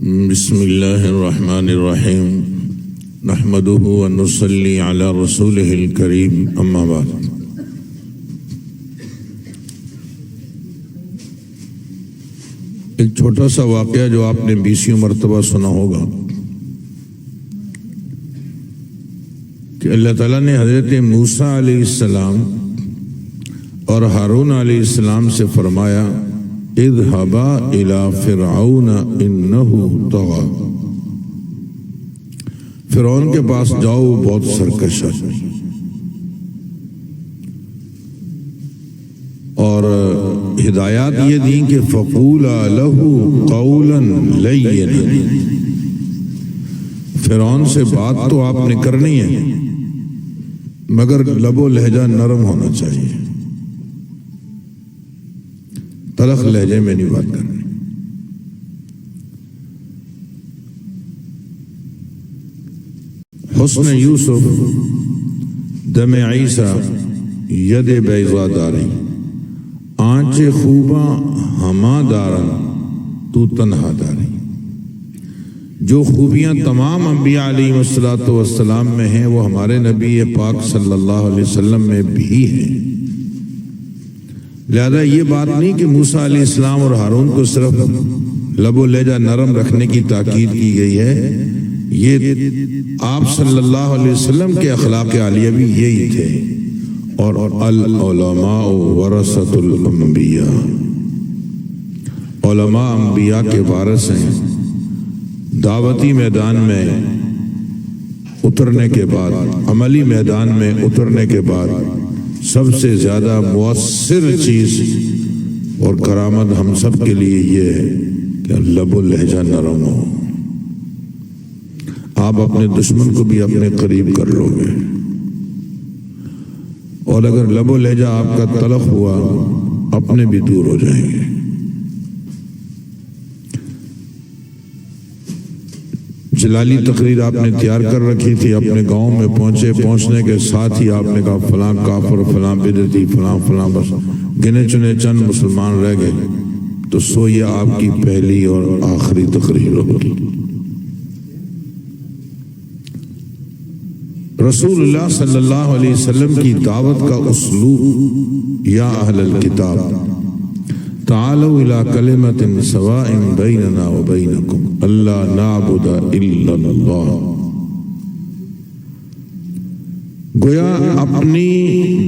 بسم اللہ الرحمن الرحیم نحمدہ ونصلی علی رسولہ الکریم اما بعد۔ ایک چھوٹا سا واقعہ جو آپ نے 20 مرتبہ سنا ہوگا کہ اللہ تعالیٰ نے حضرت موسیٰ علیہ السلام اور ہارون علیہ السلام سے فرمایا اذهبا الى فرعون انه طغى، فرعون کے پاس جاؤ، بہت سرکش ہے۔ اور ہدایات یہ دیں کہ فقولا له قولا لینا، فرعون سے بات تو آپ نے کرنی ہے مگر لب و لہجہ نرم ہونا چاہیے، تلخ لہجے میں نہیں بات کرنی۔ حسن یوسف دم عیسیٰ ید بیضا داری، آنچ خوباں ہما دارن تو تنہا داری۔ جو خوبیاں تمام انبیاء علیہ السلام میں ہیں وہ ہمارے نبی پاک صلی اللہ علیہ وسلم میں بھی ہیں۔ لہذا یہ بات نہیں کہ موسیٰ علیہ السلام اور ہارون کو صرف لب و لہجہ نرم رکھنے کی تاکید کی گئی ہے، یہ آپ صلی اللہ علیہ وسلم کے اخلاق عالیہ بھی یہی تھے۔ اور العلماء ورثۃ الانبیاء، علماء انبیاء کے وارث ہیں۔ دعوتی میدان میں اترنے کے بعد، عملی میدان میں اترنے کے بعد سب سے زیادہ مؤثر چیز اور کرامت ہم سب کے لیے یہ ہے کہ لب و لہجہ نرم ہو۔ آپ اپنے دشمن کو بھی اپنے قریب کر لو گے، اور اگر لب و لہجہ آپ کا تلخ ہوا اپنے بھی دور ہو جائیں گے۔ جلالی تقریر آپ نے تیار کر رکھی تھی، اپنے گاؤں میں پہنچنے کے ساتھ ہی آپ نے کہا فلاں کافر، فلاں بدعتی، فلاں، بس گنے چنے چند مسلمان رہ گئے، تو سو یہ آپ کی پہلی اور آخری تقریر ہوگی۔ رسول اللہ صلی اللہ علیہ وسلم کی دعوت کا اسلوب، یا اہل الکتاب تعالوا الى کلمۃ سواء بیننا وبینکم الا نعبد الا اللہ۔ گویا اپنی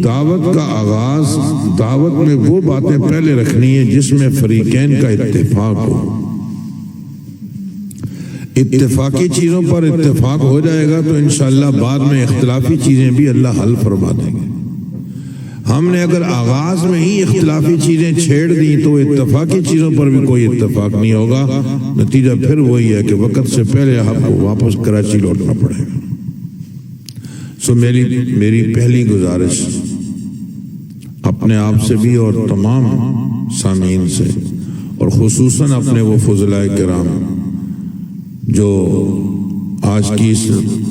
دعوت کا آغاز، دعوت میں وہ باتیں پہلے رکھنی ہے جس میں فریقین کا اتفاق ہو۔ اتفاقی چیزوں پر اتفاق ہو جائے گا تو انشاءاللہ بعد میں اختلافی چیزیں بھی اللہ حل فرما دیں گے۔ ہم نے اگر آغاز میں ہی اختلافی چیزیں چھیڑ دی تو اتفاقی چیزوں پر بھی کوئی اتفاق نہیں ہوگا، نتیجہ پھر وہی ہے کہ وقت سے پہلے آپ کو واپس کراچی لوٹنا پڑے گا۔ سو میری پہلی گزارش اپنے آپ سے بھی اور تمام سامعین سے، اور خصوصاً اپنے وہ فضلاء کرام جو آج کی اس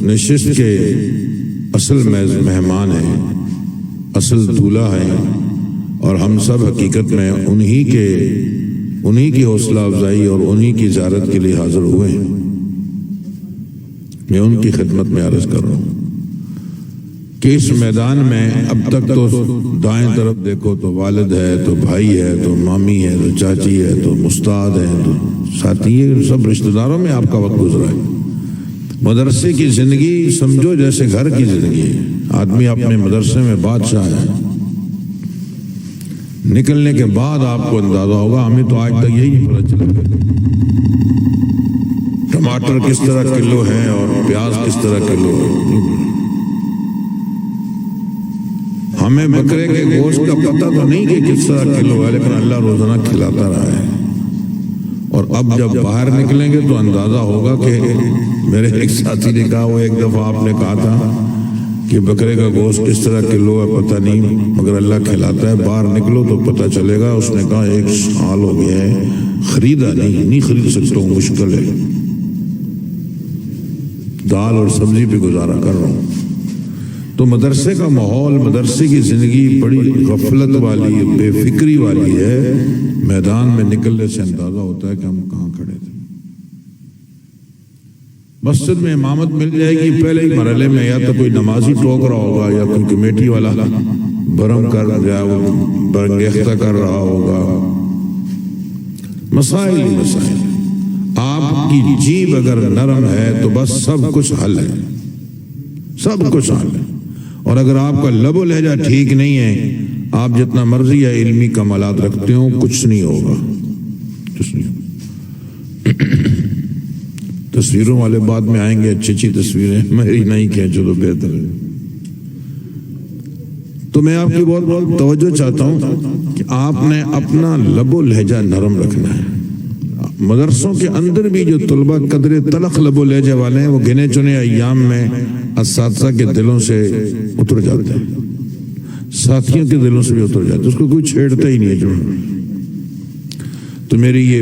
نشست کے اصل مہمان ہیں، اصل دولہا ہیں، اور ہم سب حقیقت میں انہی کی حوصلہ افزائی اور انہی کی زیارت کے لیے حاضر ہوئے ہیں۔ میں ان کی خدمت میں عرض کر رہا ہوں کہ اس میدان میں اب تک تو دائیں طرف دیکھو تو والد ہے، تو بھائی ہے، تو مامی ہے، تو چاچی ہے، تو مستعد ہے، تو ساتھی ہے، سب رشتہ داروں میں آپ کا وقت گزرا ہے۔ مدرسے کی زندگی سمجھو جیسے گھر کی زندگی ہے، آدمی اپنے مدرسے میں بادشاہ ہے۔ نکلنے کے بعد آپ کو اندازہ ہوگا، ہمیں تو آج تک یہی نہیں پتہ چلا ٹماٹر کس طرح کلو ہے اور پیاز کس طرح کلو ہے۔ ہمیں بکرے کے گوشت کا پتہ تو نہیں کہ کس طرح کلو ہے، لیکن اللہ روزانہ کھلاتا رہا ہے۔ اور اب جب باہر نکلیں گے تو اندازہ ہوگا کہ میرے ایک ساتھی نے کہا، وہ ایک دفعہ آپ نے کہا تھا کہ بکرے کا گوشت کس طرح کلو ہے پتہ نہیں مگر اللہ کھلاتا ہے، باہر نکلو تو پتہ چلے گا۔ اس نے کہا 1 سال ہو گیا ہے خریدا نہیں خرید سکتا ہوں، مشکل ہے، دال اور سبزی پہ گزارا کر رہا ہوں۔ تو مدرسے کا ماحول، مدرسے کی زندگی بڑی غفلت والی، بے فکری والی ہے۔ میدان میں نکلنے سے اندازہ ہوتا ہے کہ ہم کہاں کھڑے تھے۔ مسجد میں امامت مل جائے گی پہلے ہی مرحلے میں، یا تو کوئی نمازی ٹوک رہا ہوگا یا کوئی کمیٹی والا برم کر یا برنگیختہ کر رہا ہوگا. مسائل ہی مسائل. آپ کی جیب اگر نرم ہے تو بس سب کچھ حل ہے، سب کچھ حل ہے. اور اگر آپ کا لب و لہجہ ٹھیک نہیں ہے، آپ جتنا مرضی یا علمی کمالات رکھتے ہو کچھ نہیں ہوگا، کچھ نہیں. تصویروں والے بعد میں آئیں گے، اچھی اچھی تصویریں میری نہیں کھینچو تو بہتر ہے. تو میں آپ کی بہت بہت توجہ چاہتا ہوں کہ آپ نے اپنا لب و لہجہ نرم رکھنا ہے. مدرسوں کے اندر بھی جو طلبہ قدر تلخ لب و لہجہ والے ہیں وہ گنے چنے ایام میں اساتذہ کے دلوں سے اتر جاتے ہیں، ساتھیوں کے دلوں سے بھی اتر جاتے ہیں، اس کو کوئی چھیڑتا ہی نہیں ہے. جو تو میری یہ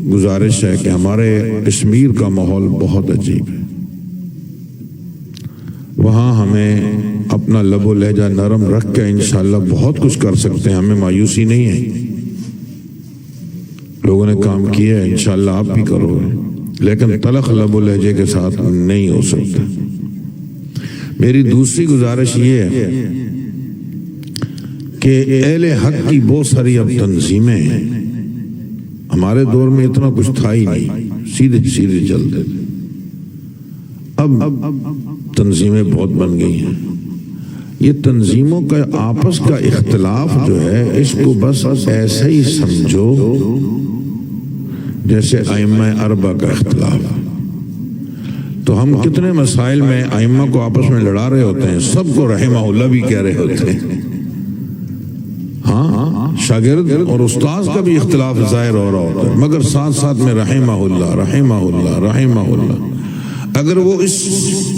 گزارش ہے کہ ہمارے کشمیر کا ماحول بہت عجیب ہے، وہاں ہمیں اپنا لب و لہجہ نرم رکھ کے انشاءاللہ بہت کچھ کر سکتے ہیں. ہمیں مایوسی نہیں ہے، لوگوں نے کام کیا ہے، انشاءاللہ آپ بھی کرو گے، لیکن تلخ لب و لہجے کے ساتھ نہیں ہو سکتا. میری دوسری گزارش یہ ہے کہ اہل حق کی بہت ساری اب تنظیمیں ہیں. ہمارے دور میں اتنا کچھ تھا ہی نہیں، سیدھے سیدھے چلتے تھے. اب تنظیمیں بہت بن گئی ہیں. یہ تنظیموں کا آپس کا اختلاف جو ہے اس کو بس ایسے ہی سمجھو جیسے ائمہ اربعہ کا اختلاف. تو ہم کتنے مسائل میں ائمہ کو آپس میں لڑا رہے ہوتے ہیں، سب کو رحمہ اللہ بھی کہہ رہے ہوتے ہیں. ہاں، شاگرد اور استاذ کا بھی اختلاف ظاہر ہو رہا ہوتا ہے، مگر ساتھ ساتھ میں رحمہ اللہ رحمہ اللہ رحمہ اللہ. اگر وہ اس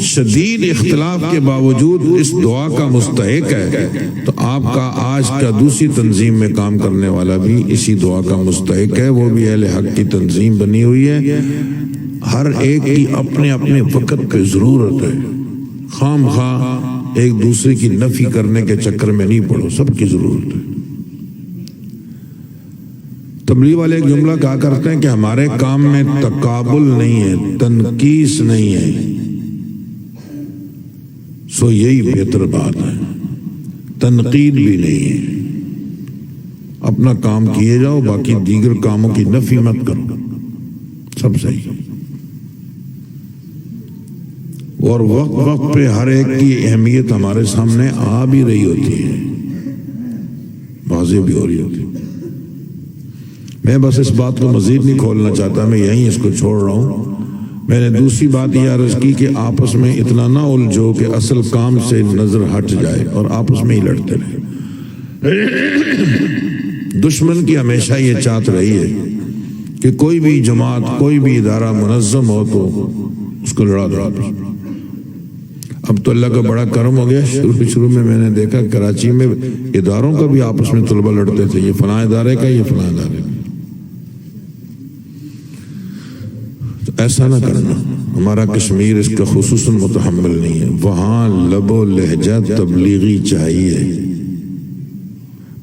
شدید اختلاف کے باوجود اس دعا کا مستحق ہے تو آپ کا آج کا دوسری تنظیم میں کام کرنے والا بھی اسی دعا کا مستحق ہے. وہ بھی اہل حق کی تنظیم بنی ہوئی ہے. ہر ایک کی اپنے اپنے وقت پہ ضرورت ہے. خام خواہ ایک دوسرے کی نفی کرنے کے چکر میں نہیں پڑو، سب کی ضرورت ہے. تبلیغ والے ایک جملہ کہا کرتے ہیں کہ ہمارے کام میں تقابل نہیں ہے، تنقیس نہیں ہے. سو یہی بہتر بات ہے، تنقید بھی نہیں ہے. اپنا کام کیے جاؤ، باقی دیگر کاموں کی نفی مت کرو، سب صحیح. اور وقت وقت پہ ہر ایک کی اہمیت ہمارے سامنے آ بھی رہی ہوتی ہے، واضح بھی ہو رہی ہوتی ہے. میں بس اس بات کو مزید نہیں کھولنا چاہتا، میں یہیں اس کو چھوڑ رہا ہوں. میں نے دوسری بات یہ عرض کی کہ آپس میں اتنا نہ الجھو کہ اصل کام سے نظر ہٹ جائے اور آپس میں ہی لڑتے رہے. دشمن کی ہمیشہ یہ چاہت رہی ہے کہ کوئی بھی جماعت، کوئی بھی ادارہ منظم ہو تو اس کو لڑا دو. اب تو اللہ کا بڑا کرم ہو گیا، شروع میں نے دیکھا کراچی میں اداروں کا بھی آپس میں طلبہ لڑتے تھے، یہ فلاں ادارے کا، یہ فلاں ادارے کا. ایسا نہ کرنا. ہمارا کشمیر اس کا خصوصاً متحمل نہیں ہے. وہاں لب و لہجہ تبلیغی چاہیے.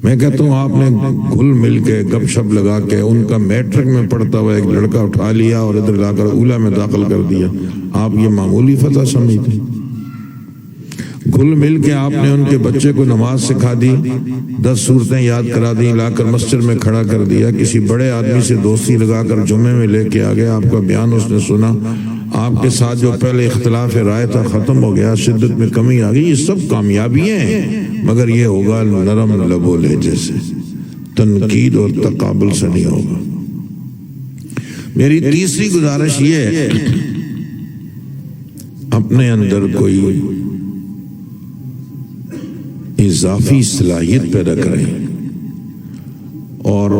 میں کہتا ہوں آپ نے گھل مل کے گپ شپ لگا کے ان کا میٹرک میں پڑھتا ہوا ایک لڑکا اٹھا لیا اور ادھر لا کر اولا میں داخل کر دیا، آپ یہ معمولی فتح سمجھتے؟ گھل مل کے آپ نے ان کے بچے کو نماز سکھا دی، 10 سورتیں یاد کرا دی، لا کر مسجد میں کھڑا کر دیا، کسی بڑے آدمی سے دوستی لگا کر جمعے میں لے کے آ گیا، آپ کا بیان اس نے سنا، آپ کے ساتھ جو پہلے اختلاف رائے تھا ختم ہو گیا، شدت میں کمی آ گئی. یہ سب کامیابیاں ہیں، مگر یہ ہوگا نرم لب و لہجے سے، تنقید اور تقابل سے نہیں ہوگا. میری تیسری گزارش یہ ہے اپنے اندر کوئی اضافی صلاحیت پیدا کریں اور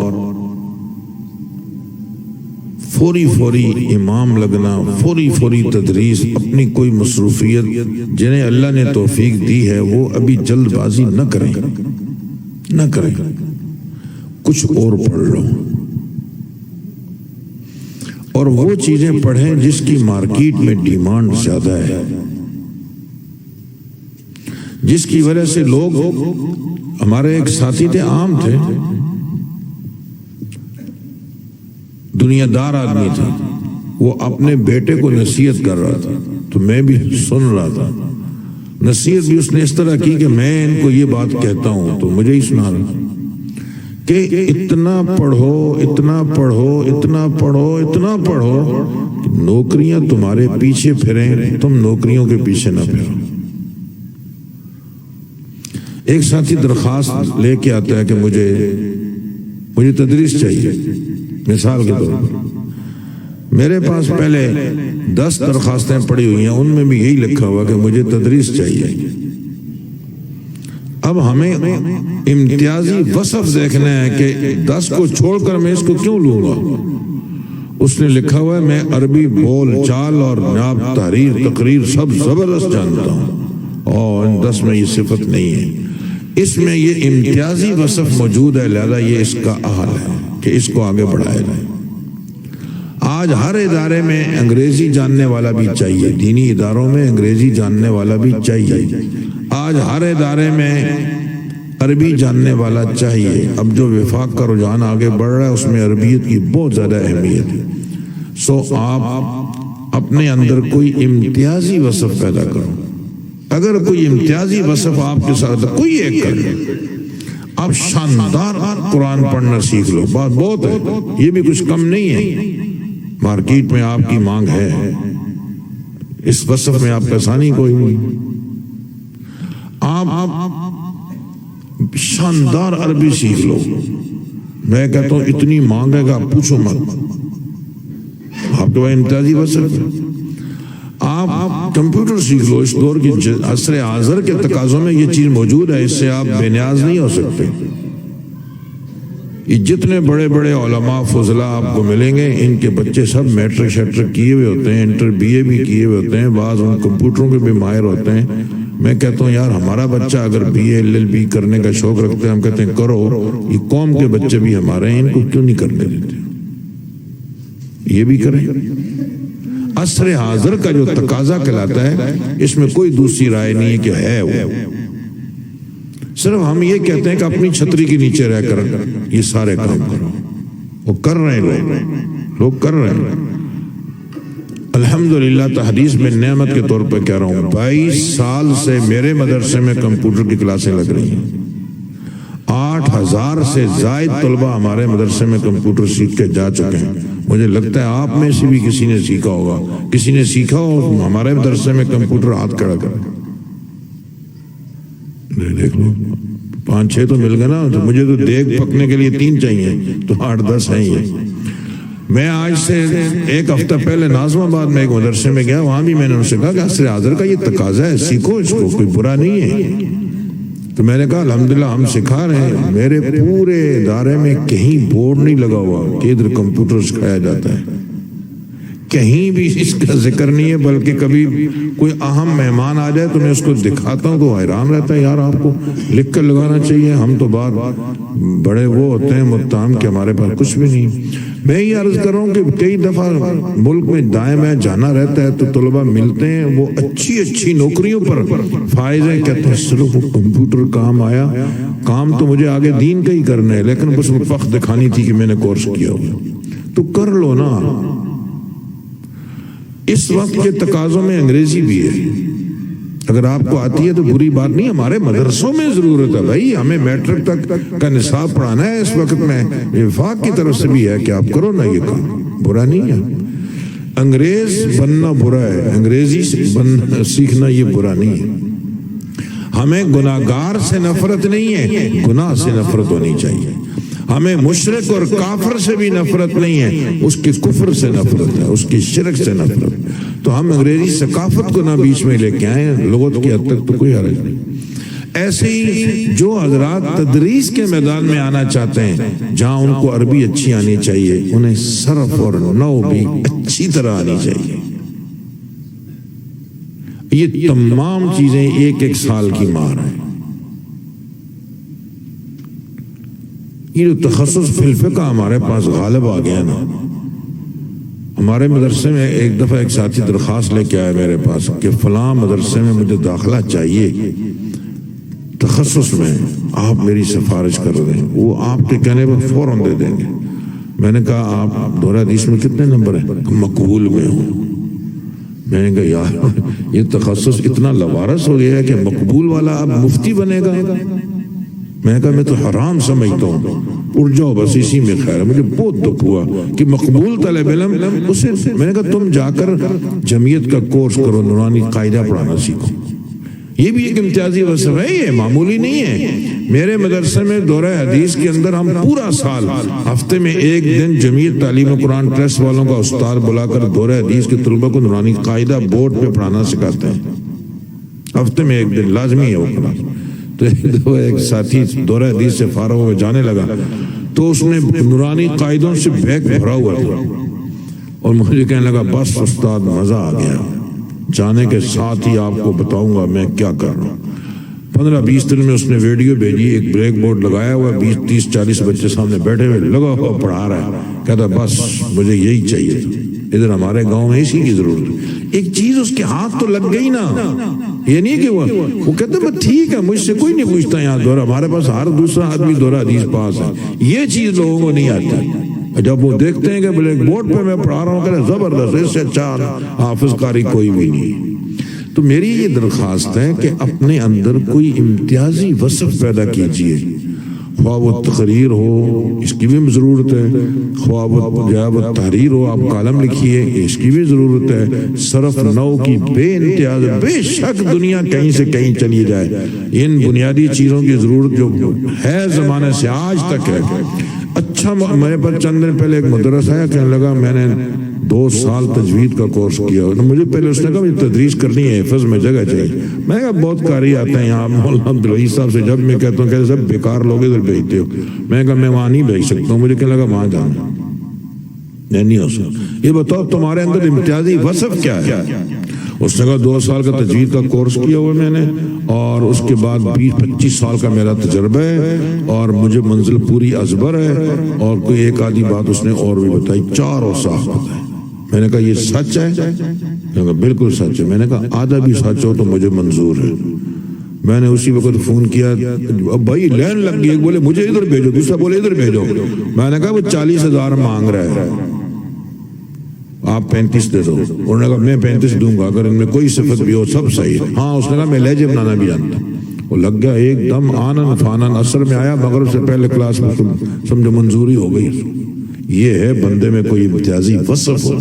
فوری امام لگنا، فوری تدریس، اپنی کوئی مصروفیت جنہیں اللہ نے توفیق دی ہے وہ ابھی جلد بازی نہ کریں، کچھ اور پڑھ لو اور وہ چیزیں پڑھیں جس کی مارکیٹ میں ڈیمانڈ زیادہ ہے، جس کی وجہ سے لوگ، ہمارے ایک ساتھی تھے، عام تھے، دنیا دار آدمی تھا، وہ اپنے بیٹے کو نصیحت کر رہا تھا تو میں بھی سن رہا تھا. نصیحت بھی اس نے اس طرح کی کہ میں ان کو یہ بات کہتا ہوں تو مجھے ہی سنا رہا کہ اتنا پڑھو اتنا پڑھو اتنا پڑھو اتنا پڑھو کہ نوکریاں تمہارے پیچھے پھریں، تم نوکریوں کے پیچھے نہ پھرو. ایک ساتھی درخواست لے کے آتا ہے کہ مجھے تدریس چاہیے. مثال کے طور پر میرے پاس پہلے 10 درخواستیں پڑی ہوئی ہیں، ان میں بھی یہی لکھا ہوا کہ مجھے تدریس چاہیے. اب ہمیں امتیازی وصف دیکھنا ہے کہ 10 کو چھوڑ کر میں اس کو کیوں لوں گا. اس نے لکھا ہوا ہے میں عربی بول چال اور ناب تحریر تقریر سب زبردست جانتا ہوں اور ان 10 میں یہ صفت نہیں ہے. اس میں یہ امتیازی وصف موجود ہے، لہذا یہ اس کا اہل ہے کہ اس کو آگے بڑھایا جائے. آج ہر ادارے میں انگریزی جاننے والا بھی چاہیے، دینی اداروں میں انگریزی جاننے والا بھی چاہیے. آج ہر ادارے میں عربی جاننے والا چاہیے. اب جو وفاق کا رجحان آگے بڑھ رہا ہے اس میں عربیت کی بہت زیادہ اہمیت ہے. سو آپ اپنے اندر کوئی امتیازی وصف پیدا کرو. اگر کوئی امتیازی وصف آپ کے ساتھ کوئی ایک کر لیں، آپ شاندار قرآن پڑھنا سیکھ لو، بات بہت ہے، یہ بھی کچھ کم نہیں ہے. مارکیٹ میں آپ کی مانگ ہے، اس وصف میں آپ کا ثانی کوئی نہیں. آپ شاندار عربی سیکھ لو. میں کہتا ہوں اتنی مانگ ہے کہ آپ پوچھو مت، آپ کے پاس امتیازی وصف. آپ کمپیوٹر سیکھ لو. اس دور کی عصر حاضر کے تقاضوں میں یہ چیز موجود ہے، اس سے آپ بے نیاز نہیں ہو سکتے. یہ جتنے بڑے بڑے علماء فضلاء آپ کو ملیں گے، ان کے بچے سب میٹرک شیٹرک کیے ہوئے ہوتے ہیں، انٹر بی اے بھی کیے ہوئے ہوتے ہیں، بعض ان کمپیوٹروں کے بھی ماہر ہوتے ہیں. میں کہتا ہوں یار ہمارا بچہ اگر بی اے LLB کرنے کا شوق رکھتے ہیں، ہم کہتے ہیں کرو. یہ قوم کے بچے بھی ہمارے ہیں، ان کو کیوں نہیں کرنے دیتے؟ یہ بھی کریں. عصر حاضر کا جو تقاضا کہلاتا ہے اس میں کوئی دوسری رائے نہیں ہے کہ ہے وہ. صرف ہم یہ کہتے ہیں کہ اپنی چھتری کے نیچے رہ کر یہ سارے کام کرو. وہ کر رہے ہیں، لوگ کر رہے ہیں. الحمدللہ تحدیث میں نعمت کے طور پر کہہ رہا ہوں 22 سال سے میرے مدرسے میں کمپیوٹر کی کلاسیں لگ رہی ہیں. 8000 سے زائد طلبہ ہمارے مدرسے میں کمپیوٹر سیکھ کے جا چکے ہیں. مجھے لگتا ہے آپ میں سے بھی کسی نے سیکھا ہوگا، کسی نے سیکھا ہو ہمارے مدرسے میں کمپیوٹر ہاتھ کھڑا کر. دیکھ لو 5-6 تو مل گئے نا. تو مجھے تو دیکھ پکنے کے لیے 3 چاہیے، تو 8-10 ہیں یہ. میں آج سے 1 ہفتہ پہلے ناظم آباد میں ایک مدرسے میں گیا، وہاں بھی میں نے ان سے کہا کہ عصر حاضر کا یہ تقاضا ہے، سیکھو اس کو، کوئی برا نہیں ہے. تو میں نے کہا الحمدللہ ہم سکھا رہے ہیں. میرے پورے ادارے میں کہیں بورڈ نہیں لگا ہوا کہ ادھر کمپیوٹر سکھایا جاتا ہے، کہیں بھی اس کا ذکر نہیں ہے. بلکہ کبھی کوئی اہم مہمان آ جائے تو میں اس کو دکھاتا ہوں تو حیران رہتا ہے، یار آپ کو لکھ کر لگانا چاہیے. ہم تو بات بڑے وہ ہوتے ہیں متہم کہ ہمارے پاس کچھ بھی نہیں. میں یہ عرض کر رہا ہوں کہ کئی دفعہ ملک میں دائیں بائیں جانا رہتا ہے تو طلبہ ملتے ہیں، وہ اچھی نوکریوں پر فائز ہیں، کہتے ہیں صرف وہ کمپیوٹر کام آیا، کام تو مجھے آگے دین کا ہی کرنا ہے، لیکن بس وہ فخر دکھانی تھی کہ میں نے کورس کیا ہوا. تو کر لو نا. اس وقت کے تقاضوں میں انگریزی بھی ہے، اگر آپ کو آتی ہے تو بری بات نہیں. ہمارے مدرسوں میں ضرورت ہے بھائی، ہمیں میٹرک تک کا نصاب پڑھانا ہے اس وقت میں. وفاق کی طرف سے بھی ہے کہ آپ کرو نا، یہ کام برا نہیں ہے. انگریز بننا برا ہے، انگریزی سیکھنا یہ برا نہیں ہے. ہمیں گناہگار سے نفرت نہیں ہے، گناہ سے نفرت ہونی چاہیے. ہمیں مشرک اور کافر سے بھی نفرت نہیں ہے، اس کے کفر سے نفرت ہے، اس کی شرک سے نفرت. تو ہم انگریزی ثقافت کو نہ بیچ میں لے کے آئے، لغت کی حد تک تو کوئی حرج نہیں. ایسے ہی جو حضرات تدریس کے میدان میں آنا چاہتے ہیں، جہاں ان کو عربی اچھی آنی چاہیے، انہیں صرف اور نحو بھی اچھی طرح آنی چاہیے. یہ تمام چیزیں 1-1 سال کی مار ہیں. یہ جو تخصص فی الفقہ ہمارے پاس غالب آ گیا نا. ہمارے مدرسے میں ایک دفعہ ایک ساتھی درخواست لے کے آیا میرے پاس کہ فلاں مدرسے میں مجھے داخلہ چاہیے تخصص میں، آپ میری سفارش کر دیں. وہ آپ کے کہنے پر فوراً دے دیں گے. میں نے کہا آپ دورہ حدیث میں کتنے نمبر ہیں؟ مقبول میں ہوں۔ میں نے کہا یار یہ تخصص اتنا لوارس ہو گیا ہے کہ مقبول والا اب مفتی بنے گا۔ میں نے کہا میں تو حرام سمجھتا ہوں، اڑ جاؤ بس اسی میں خیر ہے۔ مجھے بہت دکھ ہوا کہ مقبول طالب علم اسے، میں نے کہا تم جا کر جمعیت کا کورس کرو، نورانی قاعدہ پڑھانا سیکھو، یہ بھی ایک امتیازی وصف ہے، یہ معمولی نہیں ہے۔ میرے مدرسے میں دورہ حدیث کے اندر ہم پورا سال ہفتے میں ایک دن جمعیت تعلیم قرآن ٹرسٹ والوں کا استاد بلا کر دورہ حدیث کے طلبہ کو نورانی قاعدہ بورڈ پہ پڑھانا سکھاتے ہیں، ہفتے میں ایک دن لازمی ہے وہ پڑھانا۔ تو ایک ساتھی دورہ حدیث سے فارغ ہو جانے لگا تو اس نے نورانی قاعدوں سے بیگ بھرا ہوا تھا اور مجھے کہنے لگا بس استاد مزہ آ گیا، جانے کے ساتھ ہی آپ کو بتاؤں گا میں کیا کر رہا ہوں۔ 15-20 دن میں اس نے ویڈیو بھیجی، ایک بلیک بورڈ لگایا ہوا، 20-30-40 بچے سامنے بیٹھے ہوئے، لگا ہوا پڑھا رہا ہے، کہتا بس مجھے یہی چاہیے تھا، ادھر ہمارے گاؤں میں اسی کی ضرورت ہے۔ ایک چیز اس کے ہاتھ تو لگ گئی نا، یہ نہیں کہ وہ کہتے ہیں ٹھیک ہے مجھ سے کوئی نہیں پوچھتا یہاں دورہ، ہمارے پاس ہر دوسرا آدمی دورہ حدیث پاس ہے، یہ چیز لوگوں کو نہیں آتی۔ جب وہ دیکھتے ہیں کہ بلیک بورڈ پہ میں پڑھا رہا ہوں، کہتے ہیں زبردست، اس سے اچھا حافظ قاری کوئی بھی نہیں۔ تو میری یہ درخواست ہے کہ اپنے اندر کوئی امتیازی وصف پیدا کیجئے، خواہ وہ تقریر ہو اس کی بھی ضرورت ہے، خواہ وہ تحریر ہو آپ کالم لکھیے اس کی بھی ضرورت ہے، صرف نو کی بے امتیاز، بے شک دنیا کہیں سے کہیں چلی جائے، ان بنیادی چیزوں کی ضرورت جو ہے زمانے سے آج تک ہے۔ اچھا میرے پر چند دن پہلے ایک مدرس آیا، کہنے لگا میں نے 2 سال تجوید کا کورس کیا، مجھے پہلے اس نے کہا مجھے تدریس کرنی ہے، حفظ میں جگہ چاہیے۔ میں کہا بہت قاری آتے ہیں یہاں، مولانا عبدالعزیز صاحب سے جب میں کہتا ہوں کہ سب بیکار لوگ ادھر بھیجتے ہو، میں کہا میں وہاں نہیں بھیج سکتا ہوں، مجھے کہنے لگا وہاں جانا نہیں ہو سکتا۔ یہ بتاؤ تمہارے اندر امتیازی وصف کیا ہے؟ اس نے کہا 2 سال کا تجوید کا کورس کیا ہوا میں نے، اور اس کے بعد 20-25 سال کا میرا تجربہ ہے، اور مجھے منزل پوری ازبر ہے، اور کوئی ایک آدھی بات اس نے اور بھی بتائی، 4 اور صاف بتائی۔ میں نے کہا یہ سچ ہے؟ میں نے کہا بالکل سچ ہے۔ میں نے کہا آدھا بھی سچ ہو تو مجھے منظور ہے۔ میں نے اسی وقت فون کیا، اب بھائی لین لگ گئی، ایک بولے مجھے ادھر بھیجو، دوسرا بولے ادھر بھیجو۔ میں نے کہا وہ 40,000 مانگ رہا ہے، آپ 35 دے دو۔ انہوں نے کہا میں 35 دوں گا اگر ان میں کوئی صفت بھی ہو، سب صحیح ہے۔ ہاں اس نے کہا میں لہجے بنانا بھی جانتا ہوں۔ وہ لگ گیا ایک دم آنن فانن، اثر میں آیا، مغرب سے پہلے کلاس میں سمجھو منظوری ہو گئی۔ یہ ہے بندے میں کوئی امتیازی وصف ہو۔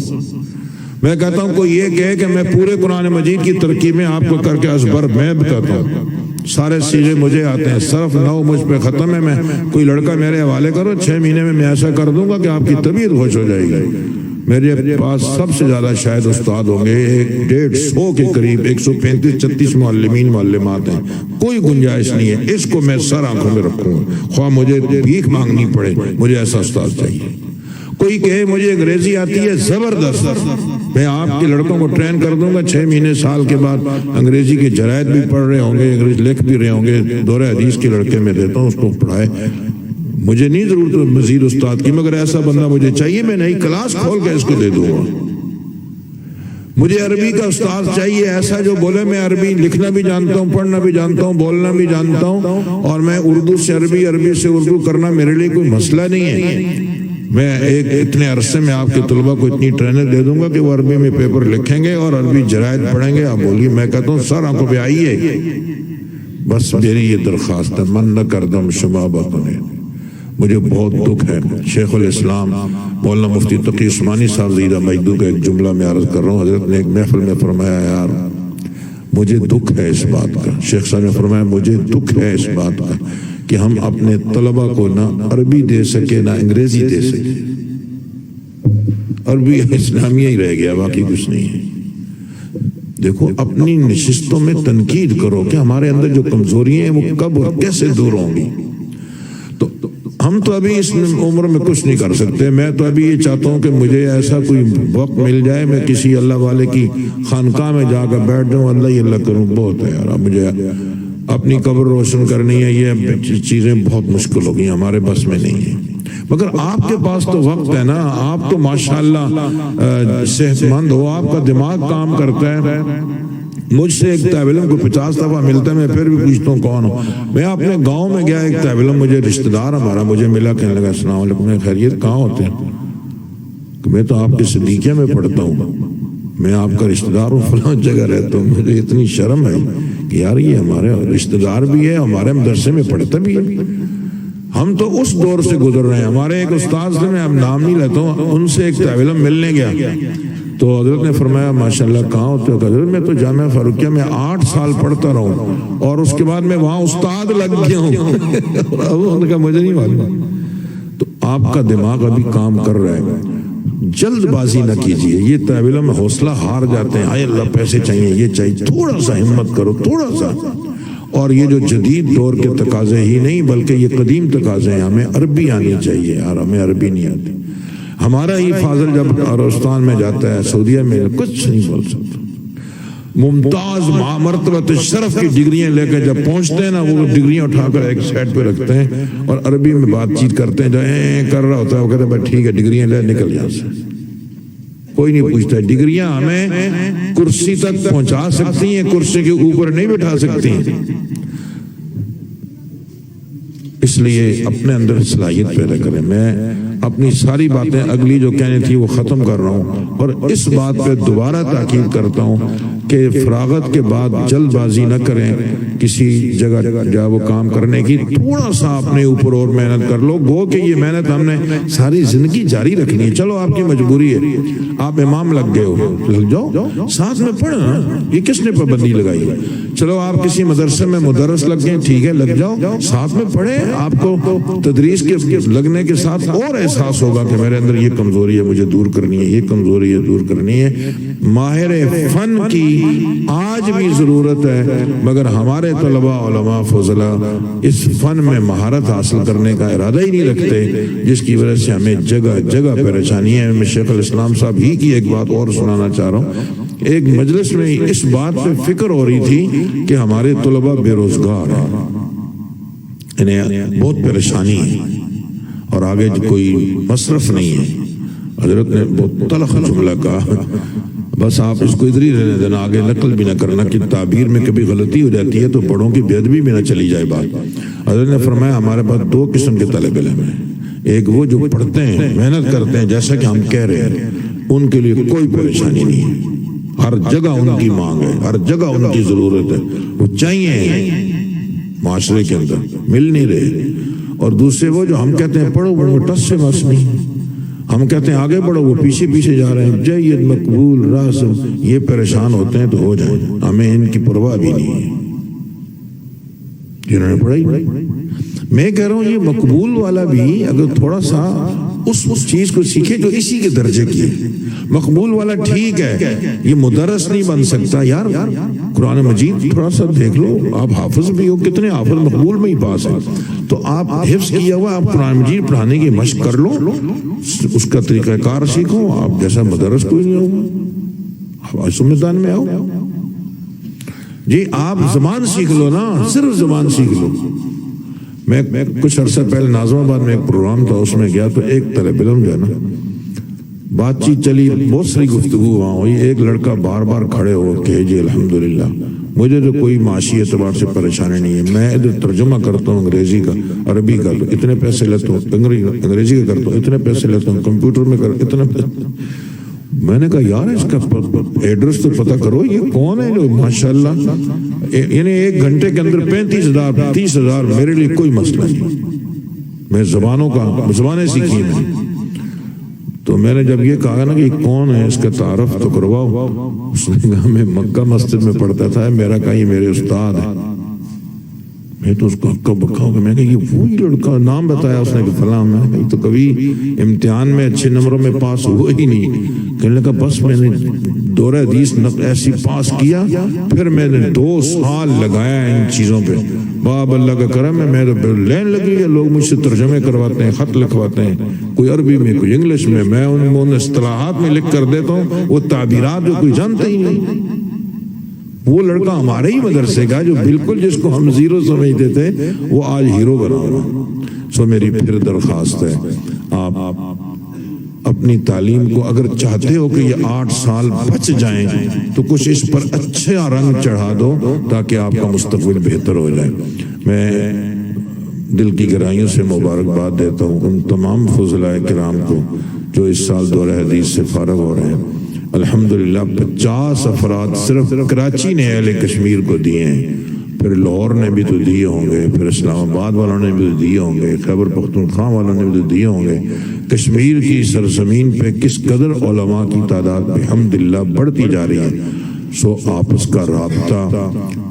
میں کہتا ہوں کوئی یہ کہے کہ میں پورے قرآن مجید کی ترکیبیں آپ کو کر کے ازبر میں بتاتا ہوں، سارے سیغے مجھے آتے ہیں، صرف 9 مجھ پہ ختم ہے، میں کوئی لڑکا میرے حوالے کرو، 6 مہینے میں ایسا کر دوں گا کہ آپ کی طبیعت خوش ہو جائے گی۔ میرے پاس سب سے زیادہ شاید استاد ہوں گے 150 کے قریب، 135-36 معلمین معلمات ہیں، کوئی گنجائش نہیں ہے، اس کو میں سر آنکھوں میں رکھوں گا، خواہ مجھے بھیک مانگنی پڑے، مجھے ایسا استاد چاہیے۔ کوئی کہے مجھے انگریزی آتی ہے، زبردست، میں آپ کے لڑکوں کو ٹرین کر دوں گا، 6 مہینے سال کے بعد انگریزی کے جرائد بھی پڑھ رہے ہوں گے، انگریزی لکھ بھی رہے ہوں گے، دورہ حدیث کے لڑکے میں دیتا ہوں، اس کو پڑھائے۔ مجھے نہیں ضرورت مزید استاد کی، مگر ایسا بندہ مجھے چاہیے، میں نئی کلاس کھول کے اس کو دے دوں گا۔ مجھے عربی کا استاد چاہیے ایسا جو بولے میں عربی لکھنا بھی جانتا ہوں، پڑھنا بھی جانتا ہوں، بولنا بھی جانتا ہوں، اور میں اردو سے عربی، عربی سے اردو کرنا میرے لیے کوئی مسئلہ نہیں ہے۔ میں ایک اتنے عرصے میں آپ کے طلبہ کو اتنی ٹریننگ دے دوں گا کہ وہ عربی میں پیپر لکھیں گے اور عربی جرائد پڑھیں گے۔ آپ بولیے، میں کہتا ہوں سر آنکھوں پہ آئیے، بس میری یہ درخواست ہے، من نہ کردم شما باتیں۔ مجھے بہت دکھ ہے، شیخ الاسلام مولانا مفتی تقی عثمانی صاحب زیدہ مجدو کا ایک جملہ میں عرض کر رہا ہوں، حضرت نے ایک محفل میں فرمایا یار مجھے دکھ ہے اس بات کا، شیخ صاحب نے فرمایا مجھے دکھ ہے اس بات کا کہ ہم اپنے طلبہ کو نہ عربی دے سکے نہ انگریزی دے سکے، عربی اسلامیہ ہی رہ گیا، باقی کچھ نہیں ہے۔ دیکھو اپنی نشستوں میں تنقید کرو کہ ہمارے اندر جو کمزوریاں ہیں وہ کب اور کیسے دور ہوں گی۔ تو ہم تو ابھی اس عمر میں کچھ نہیں کر سکتے، میں تو ابھی یہ چاہتا ہوں کہ مجھے ایسا کوئی وقت مل جائے، میں کسی اللہ والے کی خانقاہ میں جا کر بیٹھ جاؤں، اللہ ہی اللہ کروں، بہت ہے یار، مجھے اپنی قبر روشن کرنی ہے، یہ چیزیں بہت مشکل ہو گئی، ہمارے بس میں نہیں ہے۔ مگر آپ کے پاس تو وقت ہے نا، آپ تو ماشاءاللہ صحت مند ہو، آپ کا دماغ کام کرتا ہے، مجھ سے ایک طالب علم کو 50 دفعہ ملتا ہے، میں پھر بھی پوچھتا ہوں کون ہو. میں اپنے گاؤں میں گیا، ایک طالب علم مجھے رشتہ دار ہمارا مجھے ملا، کہنے لگا السلام علیکم. میں خیریت کہاں ہوتے ہیں؟ کہ میں تو آپ کے صدیقیہ میں پڑھتا ہوں، میں آپ کا رشتہ دار ہوں، فلاں جگہ رہتا ہوں. مجھے اتنی شرم ہے کہ یار یہ ہمارے رشتہ دار بھی ہے، ہمارے مدرسے میں پڑھتا بھی ہے. ہم تو اس دور سے گزر رہے ہیں. ہمارے ایک استاد سے، میں اب نام نہیں لیتا ہوں، ان سے ایک طالب علم ملنے گیا تو حضرت نے فرمایا ماشاءاللہ کہاں ہوتے ہو؟ حضرت میں تو جامعہ فاروقیہ میں 8 سال پڑھتا رہا ہوں اور اس کے بعد میں وہاں استاد لگ گیا ہوں. ان کا مجھے نہیں معلوم. تو آپ کا دماغ ابھی کام کر رہا ہے، جلد بازی نہ کیجیے. یہ طالب علم حوصلہ ہار جاتے ہیں، آئے اللہ پیسے چاہیے، یہ چاہیے. تھوڑا سا ہمت کرو، تھوڑا سا. اور یہ جو جدید دور کے تقاضے ہی نہیں بلکہ یہ قدیم تقاضے ہیں. ہمیں عربی آنی چاہیے یار، ہمیں عربی نہیں آتی. ہمارا ہی فاضل جب عربستان میں جاتا ہے، سعودیہ میں، کچھ نہیں بول سکتا. ممتاز مرتبہ شرف کی ڈگریاں لے کے جب پہنچتے ہیں نا، وہ ڈگریاں اٹھا کر ایک سائڈ پہ رکھتے ہیں اور عربی میں بات چیت کرتے ہیں. جو کر رہا ہوتا ہے وہ کہتے ہیں بھائی ٹھیک ہے ڈگریاں لے نکل یہاں سے. کوئی نہیں پوچھتا. ڈگریاں ہمیں کرسی تک پہنچا سکتی ہیں، کرسی کے اوپر نہیں بٹھا سکتی ہیں. اس لیے اپنے اندر صلاحیت پیدا کریں. میں اپنی ساری باتیں اگلی جو کہنی تھی وہ ختم کر رہا ہوں اور اس بات پہ دوبارہ تاکید کرتا ہوں کہ فراغت کے بعد جلد بازی نہ کریں کسی جگہ جا وہ کام کرنے کی. تھوڑا سا اپنے اوپر اور محنت کر لو. گو کہ یہ محنت ہم نے ساری زندگی جاری رکھنی ہے. چلو آپ کی مجبوری ہے، آپ امام لگ گئے ہو، لگ جاؤ، ساتھ میں پڑھنا. یہ کس نے پابندی لگائی ہے؟ چلو آپ کسی مدرسے میں مدرس لگ گئے، ٹھیک ہے لگ جاؤ، ساتھ میں پڑھیں. آپ کو تدریس کے لگنے کے ساتھ اور احساس ہوگا کہ میرے اندر یہ کمزوری ہے، مجھے دور کرنی ہے، یہ کمزوری ہے دور کرنی ہے. ماہر فن کی آج بھی ضرورت ہے، مگر ہمارے طلباء علماء فضلاء اس فن میں مہارت حاصل کرنے کا ارادہ ہی نہیں رکھتے، جس کی وجہ سے ہمیں جگہ جگہ پریشانی ہے. میں شیخ الاسلام صاحب ہی کی ایک بات اور سنانا چاہ رہا ہوں. ایک مجلس میں اس بات پہ فکر ہو رہی تھی کہ ہمارے طلباء بے روزگار ہیں، انہیں بہت پریشانی ہے اور آگے کوئی مصرف نہیں ہے. حضرت نے بہت تلخ جملہ کہا، بس آپ اس کو ادھر ہی رہنے دینا، آگے نقل بھی نہ کرنا کہ تعبیر میں کبھی غلطی ہو جاتی ہے تو بڑوں کی بے ادبی میں نہ چلی جائے بات. حضرت نے فرمایا ہمارے پاس 2 قسم کے طالب علم ہیں. ایک وہ جو پڑھتے ہیں، محنت کرتے ہیں جیسا کہ ہم کہہ رہے ہیں، ان کے لیے کوئی پریشانی نہیں ہے. ہر جگہ ان کی مانگ ہے، ہر جگہ ان کی ضرورت ہے، وہ چاہیے معاشرے کے اندر، مل نہیں رہے. اور دوسرے وہ جو ہم کہتے ہیں پڑھو، وہ ٹس سے بس نہیں. ہم کہتے ہیں آگے بڑھو، وہ پیچھے پیچھے جا رہے ہیں. جید مقبول راسم، یہ پریشان ہوتے ہیں تو ہو جائیں، ہمیں ان کی پرواہ بھی نہیں ہے جنہوں نے پڑھائی. میں کہہ رہا ہوں یہ مقبول والا بھی اگر تھوڑا سا اس چیز کو سیکھے جو اسی کے درجے کی ہے. مقبول والا ٹھیک ہے، یہ مدرس نہیں بن سکتا. یار قرآن مجید تھوڑا سا دیکھ لو، آپ حافظ بھی ہو، کتنے حافظ مقبول میں ہی پاس ہیں. تو آپ حفظ کیا ہوا، آپ قرآن مجید پڑھانے کی مشق کر لو، اس کا طریقہ کار سیکھو. آپ جیسا مدرس کوئی نہیں ہوگا، آپ میدان میں آؤ. جی آپ زبان سیکھ لو نا، صرف زبان سیکھ لو. میں کچھ عرصہ پہلے ناظم آباد میں ایک پروگرام تھا، اس میں گیا تو ایک طالب علم جو ہے نا، بات چیت چلی، بہت ساری گفتگو وہاں ہوئی. ایک لڑکا بار بار کھڑے ہو کہ جی الحمدللہ مجھے تو کوئی معاشی اعتبار سے پریشانی نہیں ہے، میں ادھر ترجمہ کرتا ہوں انگریزی کا، عربی کا تو اتنے پیسے لیتا ہوں، انگریزی کا کرتا ہوں اتنے پیسے لیتا ہوں، کمپیوٹر میں اتنے پیسے. میں نے کہا یار اس کا ایڈریس تو پتہ کرو، یہ کون ہے جو ماشاءاللہ، یعنی 1 گھنٹے کے اندر 35,000 30,000. میرے لیے کوئی مسئلہ نہیں، میں زبانیں سیکھی میں. تو میں نے جب یہ کہا نا کہ کون ہے اس کا تعارف تو کرواؤ، اس نے کہا میں مکہ مسجد میں پڑھتا تھا. میرا کہا یہ میرے استاد ہے. میں تو اس کو کب بکھاؤں گا، میں نے کہا یہ وہی لڑکا، نام بتایا اس نے کہ فلاں. میں تو کبھی امتحان میں اچھے نمبروں میں پاس ہوا ہی نہیں. کہنے لگا بس میں نے دورہ حدیث ایسی پاس کیا، پھر میں نے 2 سال لگایا ان چیزوں پہ. باب اللہ کا کرم ہے، میں تو لین لگی ہے، لوگ مجھ سے ترجمے کرواتے ہیں، خط لکھواتے ہیں، کوئی عربی میں کوئی انگلش میں ان اصطلاحات میں لکھ کر دیتا ہوں، وہ تعبیرات جو کوئی جانتا ہی نہیں. وہ لڑکا ہمارے ہی مدرسے کا جو بالکل جس کو ہم زیرو سمجھتے تھے، وہ آج ہیرو بنا ہوا. سو میری پھر درخواست ہے، آپ اپنی تعلیم کو اگر چاہتے ہو کہ یہ 8 سال بچ جائیں تو کچھ اس پر اچھا رنگ چڑھا دو تاکہ آپ کا مستقبل بہتر ہو جائے۔ میں دل کی گہرائیوں سے مبارکباد دیتا ہوں ان تمام فضلاء کرام کو جو اس سال دورہ حدیث سے فارغ ہو رہے ہیں۔ الحمدللہ 50 افراد صرف کراچی نے اہل کشمیر کو دیے ہیں، پھر لاہور نے بھی تو دیے ہوں گے، پھر اسلام آباد والوں نے بھی تو دیے ہوں گے، خیبر پختونخوا والوں نے بھی تو دیے ہوں گے۔ کشمیر کی سرزمین پہ کس قدر علماء کی تعداد الحمدللہ بڑھتی جا رہی ہے۔ سو آپس کا رابطہ،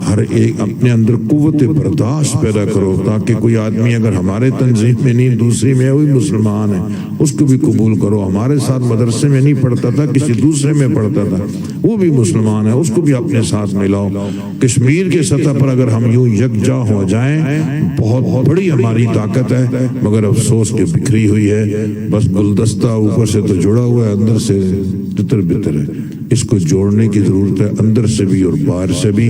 ہر ایک اپنے اندر قوت برداشت پیدا کرو تاکہ کوئی آدمی اگر ہمارے تنظیم میں نہیں دوسری میں وہی مسلمان ہے اس کو بھی قبول کرو۔ ہمارے ساتھ مدرسے میں نہیں پڑھتا تھا کسی دوسرے میں پڑھتا تھا وہ بھی مسلمان ہے اس کو بھی اپنے ساتھ ملاؤ۔ کشمیر کے سطح پر اگر ہم یوں یکجا ہو جائیں بہت بڑی ہماری طاقت ہے، مگر افسوس کہ بکھری ہوئی ہے، بس گلدستہ اوپر سے تو جڑا ہوا ہے اندر سے تتر بتر ہے۔ اس کو جوڑنے کی ضرورت ہے اندر سے بھی اور باہر سے بھی۔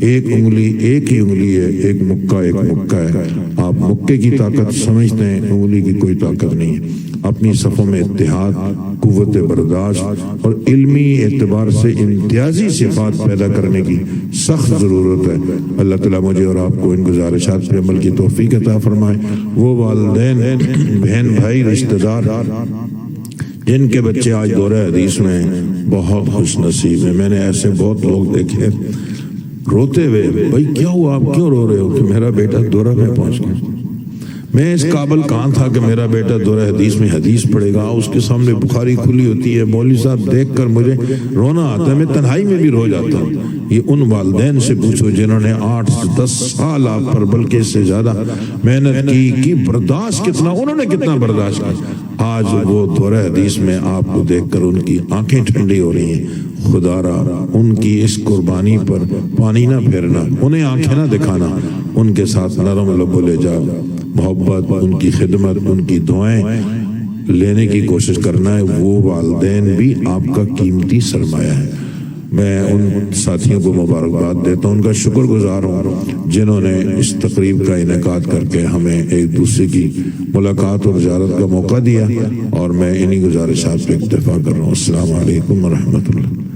ایک انگلی ایک ہی انگلی ہے، ایک مکہ ہے۔ آپ مکے کی طاقت سمجھتے ہیں، انگلی کی کوئی طاقت نہیں ہے۔ اپنی صفوں میں اتحاد، قوت برداشت اور علمی اعتبار سے امتیازی صفات پیدا کرنے کی سخت ضرورت ہے۔ اللہ تعالیٰ مجھے اور آپ کو ان گزارشات پہ عمل کی توفیق عطا فرمائے۔ وہ والدین، بہن بھائی، رشتہ دار جن کے بچے آج دورہ حدیث میں بہت خوش نصیب ہیں، میں نے ایسے بہت لوگ دیکھے روتے ہوئے، بھائی کیا ہوا آپ کیوں رو رہے ہو؟ کہ میرا بیٹا دورہ میں پہنچ گیا۔ میں اس قابل کہاں تھا کہ میرا بیٹا دورہ حدیث میں حدیث پڑھے گا، اس کے سامنے بخاری کھلی ہوتی ہے، مولوی صاحب دیکھ کر مجھے رونا آتا ہے، میں تنہائی میں بھی رو جاتا ہوں۔ یہ ان والدین سے پوچھو جنہوں نے 8-10 سال آپ پر بلکہ اس سے زیادہ محنت کی برداشت کتنا انہوں نے کتنا برداشت کیا۔ آج وہ دورہ حدیث میں آپ کو دیکھ کر ان کی آنکھیں ٹھنڈی ہو رہی ہیں۔ خدا را ان کی اس قربانی پر پانی نہ پھیرنا، انہیں آنکھیں نہ دکھانا، ان کے ساتھ نرم لب و لہجہ، محبت، ان کی خدمت، ان کی دعائیں لینے کی کوشش کرنا ہے۔ وہ والدین بھی آپ کا قیمتی سرمایہ ہے۔ میں ان ساتھیوں کو مبارکباد دیتا ہوں، ان کا شکر گزار ہوں جنہوں نے اس تقریب کا انعقاد کر کے ہمیں ایک دوسرے کی ملاقات اور زیارت کا موقع دیا، اور میں انہی گزارشات پہ اکتفا کر رہا ہوں۔ السلام علیکم ورحمۃ اللہ۔